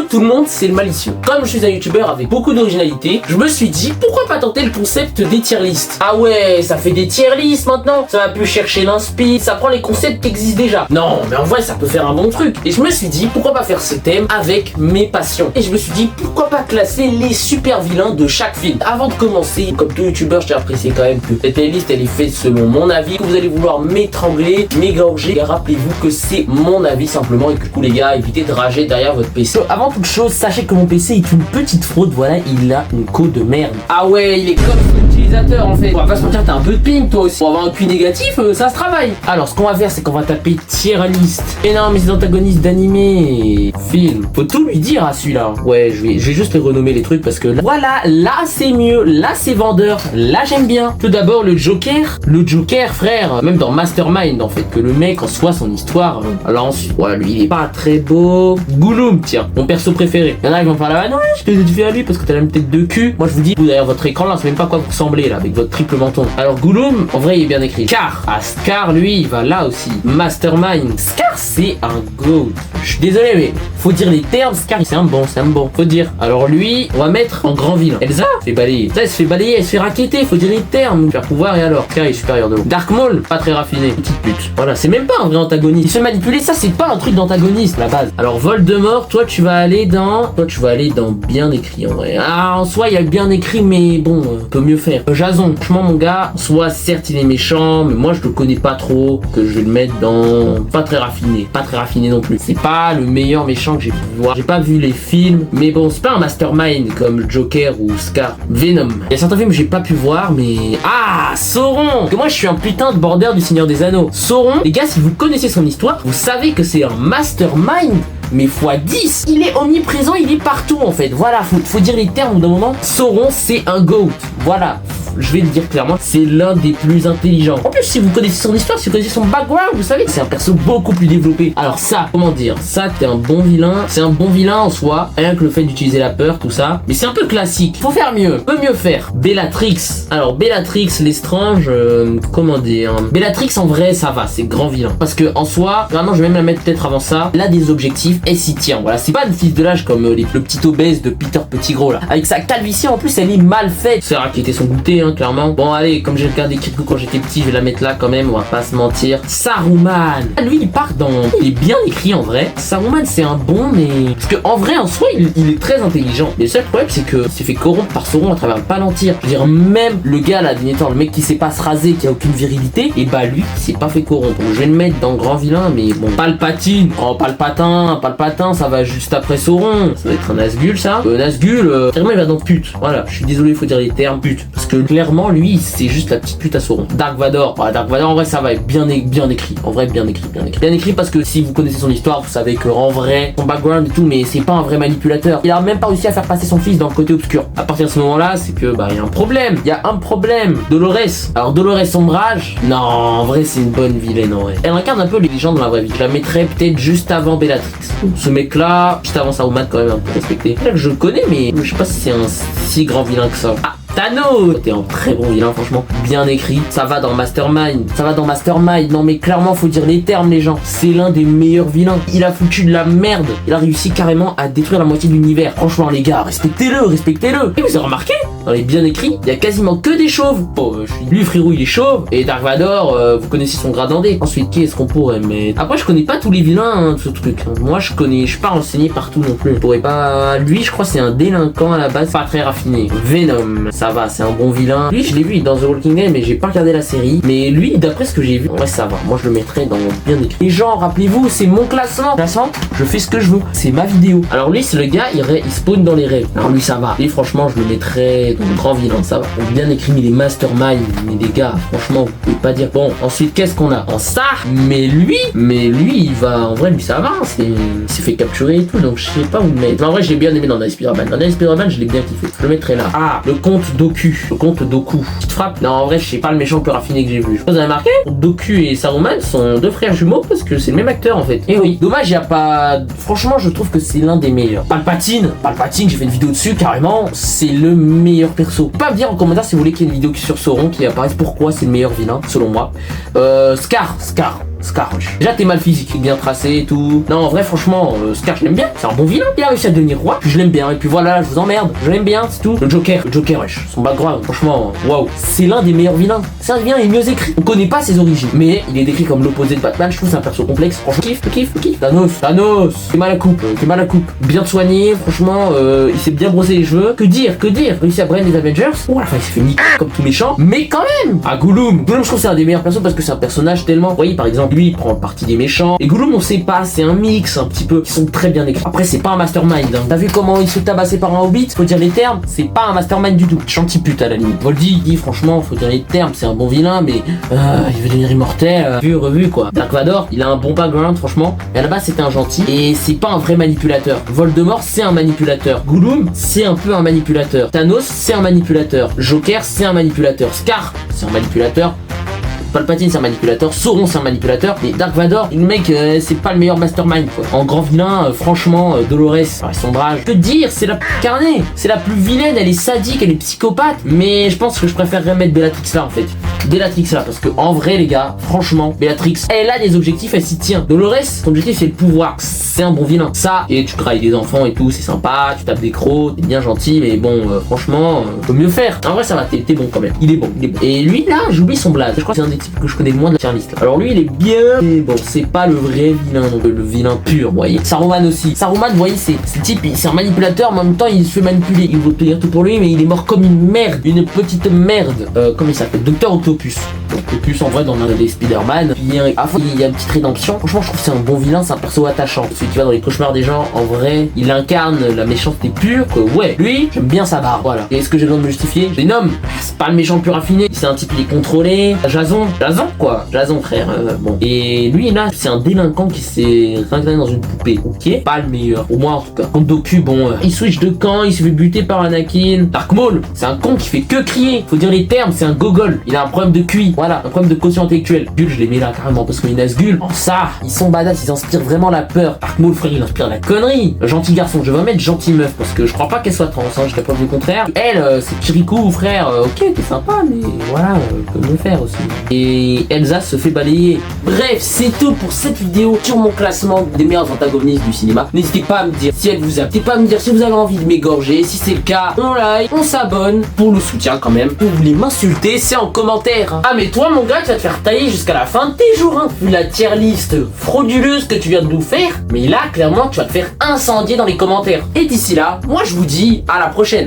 tout le monde c'est le malicieux. Comme je suis un youtubeur avec beaucoup d'originalité, je me suis dit pourquoi pas tenter le concept des tier list. Ah ouais, ça fait des tier list maintenant. Ça va plus chercher l'inspi, ça prend les concepts qui existent déjà. Non, mais en vrai ça peut faire un bon truc. Et je me suis dit pourquoi pas faire ce thème avec mes passions. Et je me suis dit pourquoi pas classer les super vilains de chaque film. Avant de commencer, comme tout youtubeur, je tiens à apprécier quand même que cette playlist elle est faite selon mon avis. Que vous allez vouloir m'étrangler, m'égorger, rappelez-vous que c'est mon avis simplement. Et que du coup les gars, évitez de rager derrière votre PC. Avant toute chose, sachez que mon PC est une petite fraude. Voilà, il a une code de merde. Ah ouais, il est comme l'utilisateur en fait. On va pas se mentir, t'as un peu de ping toi aussi. Pour avoir un QI négatif, ça se travaille. Alors ce qu'on va faire, c'est qu'on va taper tier list. Énorme, les antagonistes d'animé, film. Faut tout lui dire à celui-là. Ouais, je vais juste les renommer les trucs parce que là, voilà, là c'est mieux, là c'est vendeur, là j'aime bien. Tout d'abord le Joker. Le Joker, frère, même dans Mastermind en fait, que le mec en soit son histoire. Alors ensuite, voilà, lui il est pas très beau. Gollum, tiens, mon perso préféré. Il y en a qui vont parler, ah non, je te dis à lui parce que t'as la même tête de cul. Moi je vous dis, vous derrière votre écran là, c'est même pas à quoi vous ressemblez là, avec votre triple menton. Alors Gollum, en vrai il est bien écrit. Scar, ah Scar lui, il va là aussi. Mastermind. Scar c'est un goat. Je suis désolé mais faut dire les termes. Scar c'est un bon, faut dire. Alors lui, on va mettre en grand vilain. Elsa fait balayer. Ça elle se fait balayer, elle se fait raqueter, faut dire les termes. Faire pouvoir et alors. Scar est supérieur de l'eau. Dark Maul, pas très raffiné. Petite pute. Voilà, c'est même pas un vrai antagoniste. Il se fait manipuler, ça c'est pas un truc d'antagoniste, la base. Alors Voldemort, toi tu vas aller dans bien écrit en vrai. Ah en soi il y a bien écrit mais bon, on peut mieux faire. Jason, franchement mon gars, soit certes il est méchant, mais moi je le connais pas trop, que je vais le mettre dans pas très raffiné non plus. C'est pas le meilleur méchant que j'ai pu voir. J'ai pas vu les films, mais bon c'est pas un mastermind comme Joker ou Scar. Venom. Il y a certains films que j'ai pas pu voir, mais ah Sauron. Que moi je suis un putain de border du Seigneur des Anneaux. Sauron, les gars, si vous connaissez son histoire, vous savez que c'est un mastermind. Mais x10, il est omniprésent, il est partout en fait. Voilà, faut dire les termes d'un moment. Sauron, c'est un GOAT. Voilà, je vais le dire clairement, c'est l'un des plus intelligents. En plus, si vous connaissez son histoire, si vous connaissez son background, vous savez que c'est un perso beaucoup plus développé. Alors ça, comment dire, ça t'es un bon vilain. C'est un bon vilain en soi, rien que le fait d'utiliser la peur, tout ça. Mais c'est un peu classique. Faut faire mieux, peut mieux faire. Bellatrix. Alors Bellatrix Lestrange, comment dire, Bellatrix en vrai, ça va, c'est grand vilain. Parce que en soi, vraiment, je vais même la mettre peut-être avant ça. Elle a des objectifs et s'y tient. Voilà, c'est pas une fils de l'âge comme le petit obèse de Peter Petit Gros là. Avec sa calvitie en plus, elle est mal faite. C'est rare qui était son goûter, hein, clairement. Bon, allez, comme j'ai regardé Kirikou quand j'étais petit, je vais la mettre là quand même, on va pas se mentir. Saruman. Lui, il part dans. Il est bien écrit en vrai. Saruman, c'est un bon, mais. Parce que en vrai, en soi, il est très intelligent. Mais le seul problème, c'est que s'est fait corrompre par Sauron à travers le Palantir. Je veux dire, même le gars là, temps, le mec qui sait pas se raser, qui a aucune virilité, et bah lui, il s'est pas fait corrompre. Donc, je vais le mettre dans grand vilain, mais bon. Palpatine. Oh, Palpatine, ça va juste après Sauron. Ça va être un Nazgûl, ça. Nazgûl, clairement, il va dans pute. Voilà, je suis désolé, il faut dire les termes pute. Parce que clairement, lui, c'est juste la petite pute à Sauron. Dark Vador. Voilà, Dark Vador, en vrai, ça va être bien écrit. En vrai, bien écrit. Bien écrit parce que si vous connaissez son histoire, vous savez que en vrai, son background et tout, mais c'est pas un vrai manipulateur. Il a même pas réussi à faire passer son fils dans le côté obscur. À partir de ce moment-là, c'est que, bah, il y a un problème. Dolores. Alors, Dolores Ombrage. Non, en vrai, c'est une bonne vilaine, en vrai. Elle incarne un peu les gens dans la vraie vie. Je la mettrais peut-être juste avant Bellatrix. Ce mec-là, juste avant Saruman, quand même, un peu respecté. C'est là que je le connais, mais je sais pas si c'est un si grand vilain que ça. Ah! Thanos, t'es un très bon vilain, franchement, bien écrit. Ça va dans Mastermind. Non mais clairement, faut dire les termes, les gens. C'est l'un des meilleurs vilains. Il a foutu de la merde. Il a réussi carrément à détruire la moitié de l'univers. Franchement, les gars, respectez-le. Et vous avez remarqué, dans les bien écrits, il y a quasiment que des chauves. Oh, lui, frérot, il est chauve. Et Dark Vador, vous connaissez son grade en D. Ensuite, qui est-ce qu'on pourrait mettre? Après, je connais pas tous les vilains, hein, de ce truc. Moi, je suis pas renseigné partout non plus. Je pourrais pas. Lui, je crois, c'est un délinquant à la base, pas très raffiné. Venom. Ça va, c'est un bon vilain. Lui, je l'ai vu dans The Walking Dead, mais j'ai pas regardé la série. Mais lui, d'après ce que j'ai vu, en vrai, ça va. Moi, je le mettrais dans bien écrit. Les gens, rappelez-vous, c'est mon classement. Je fais ce que je veux. C'est ma vidéo. Alors lui, c'est le gars, il spawn dans les rêves. Alors lui, ça va. Lui, franchement, je le mettrais dans le grand vilain. Ça va. Donc, bien écrit, mais les mastermind. Mais les gars, franchement, vous pouvez pas dire. Bon, ensuite, qu'est-ce qu'on a? En ça. Mais lui, il va. En vrai, lui, ça va. Il s'est fait capturer et tout. Donc, je sais pas où le mettre. Mais en vrai, je l'ai bien aimé dans Nice Pyramid. Dans Nice Pyramid, je l'ai bien kiffé. Je le mettrais là. Ah, le comte Doku. Petite frappe. Non, en vrai, je sais pas le méchant le plus raffiné que j'ai vu. Vous avez remarqué? Doku et Saruman sont deux frères jumeaux parce que c'est le même acteur en fait. Et oui. Dommage, il y a pas. Franchement, je trouve que c'est l'un des meilleurs. Palpatine, j'ai fait une vidéo dessus carrément. C'est le meilleur perso. Pas me dire en commentaire si vous voulez qu'il y ait une vidéo sur Sauron qui apparaisse pourquoi c'est le meilleur vilain, selon moi. Scar. Scar, wesh. Déjà, t'es mal physique, bien tracé et tout. Non, en vrai, franchement, Scar, je l'aime bien. C'est un bon vilain. Il a réussi à devenir roi, puis je l'aime bien. Et puis voilà, je vous emmerde. Je l'aime bien, c'est tout. Le Joker, wesh. Son background, franchement, waouh. C'est l'un des meilleurs vilains. C'est un vilain, il est mieux écrit. On connaît pas ses origines, mais il est décrit comme l'opposé de Batman. Je trouve que c'est un perso complexe. Franchement, kiffe. Thanos. T'es mal à coupe. Bien soigné, franchement, il s'est bien brossé les cheveux. Que dire réussi à brain les Avengers. Oh, la fin, il s'est fait niquer comme tout méchant. Mais quand même, Gollum, je trouve que c'est un des meilleurs persos parce que c'est un personnage tellement. Vous voyez, par exemple, lui, il prend partie des méchants. Et Gollum, on sait pas, c'est un mix un petit peu. Ils sont très bien écrits. Après, c'est pas un mastermind. Hein. T'as vu comment il se fait tabasser par un hobbit? Faut dire les termes, c'est pas un mastermind du tout. Chanty pute à la limite. Voldy dit, franchement, faut dire les termes, c'est un bon vilain, mais il veut devenir immortel. Revu quoi. Dark Vador, il a un bon background, franchement. Mais à la base, c'était un gentil. Et c'est pas un vrai manipulateur. Voldemort, c'est un manipulateur. Gollum, c'est un peu un manipulateur. Thanos, c'est un manipulateur. Joker, c'est un manipulateur. Scar, c'est un manipulateur. Palpatine, c'est un manipulateur. Sauron, c'est un manipulateur. Et Dark Vador, le mec, c'est pas le meilleur mastermind quoi. En grand vilain, franchement, Dolores, sombrage. Que dire, c'est la plus carnée. C'est la plus vilaine, elle est sadique, elle est psychopathe. Mais je pense que je préférerais mettre Bellatrix là en fait. Bellatrix là, parce que en vrai les gars, franchement, Bellatrix, elle a des objectifs, elle s'y tient. Dolores, son objectif c'est le pouvoir. C'est un bon vilain. Ça, et tu travailles des enfants et tout, c'est sympa, tu tapes des crocs, t'es bien gentil, mais bon, franchement, faut mieux faire. En vrai, ça va, t'es bon quand même. Il est bon. Et lui là, j'oublie son blaze. Je crois que c'est un des types que je connais le moins de la tier list. Alors lui, il est bien, mais bon, c'est pas le vrai vilain, donc le vilain pur, vous voyez. Saruman aussi. Saruman, vous voyez, c'est le type, c'est un manipulateur, mais en même temps, il se fait manipuler. Il veut dire tout pour lui, mais il est mort comme une merde, une petite merde. Comment il s'appelle? Docteur Octopus. Octopus, en vrai, dans l'un des Spider-Man. Puis il y a une petite rédemption. Franchement, je trouve que c'est un bon vilain, c'est un perso attachant. Celui qui va dans les cauchemars des gens, en vrai, il incarne la méchanceté pure. Ouais, lui, j'aime bien sa barbe. Voilà. Et est-ce que j'ai besoin de me justifier? Je les nomme. C'est pas le méchant pur raffiné. C'est un type, il est contrôlé. Jason, quoi. Jason, frère. Bon. Et lui, là, c'est un délinquant qui s'est incarné dans une poupée. Ok. Pas le meilleur. Au moins, en tout cas. Contre Doku, bon, il switch de camp, il se fait buter par Anakin. Dark Maul, c'est un con qui fait que crier. Faut dire les termes, c'est un gogol. Il a un problème de QI. Voilà, un problème de quotient intellectuel. Gul, je les mets là carrément parce qu'il Nazgûl. Oh, ça, ils sont badass, ils inspirent vraiment la peur. Dark Maul, frère, il inspire la connerie. Gentil garçon, je vais mettre gentil meuf parce que je crois pas qu'elle soit trans, hein, jusqu'à preuve du contraire. Elle, c'est Kirikou, frère. Ok, t'es sympa, mais voilà, peut mieux faire aussi. Et Elsa se fait balayer. Bref, c'est tout pour cette vidéo sur mon classement des meilleurs antagonistes du cinéma. N'hésitez pas à me dire si elle vous a. N'hésitez pas à me dire si vous avez envie de m'égorger. Si c'est le cas, on like, on s'abonne pour le soutien quand même. Si vous voulez m'insulter, c'est en commentaire. Hein. Ah mais toi mon gars, tu vas te faire tailler jusqu'à la fin de tes jours. Hein. Vu la tier list frauduleuse que tu viens de nous faire. Mais là, clairement, tu vas te faire incendier dans les commentaires. Et d'ici là, moi je vous dis à la prochaine.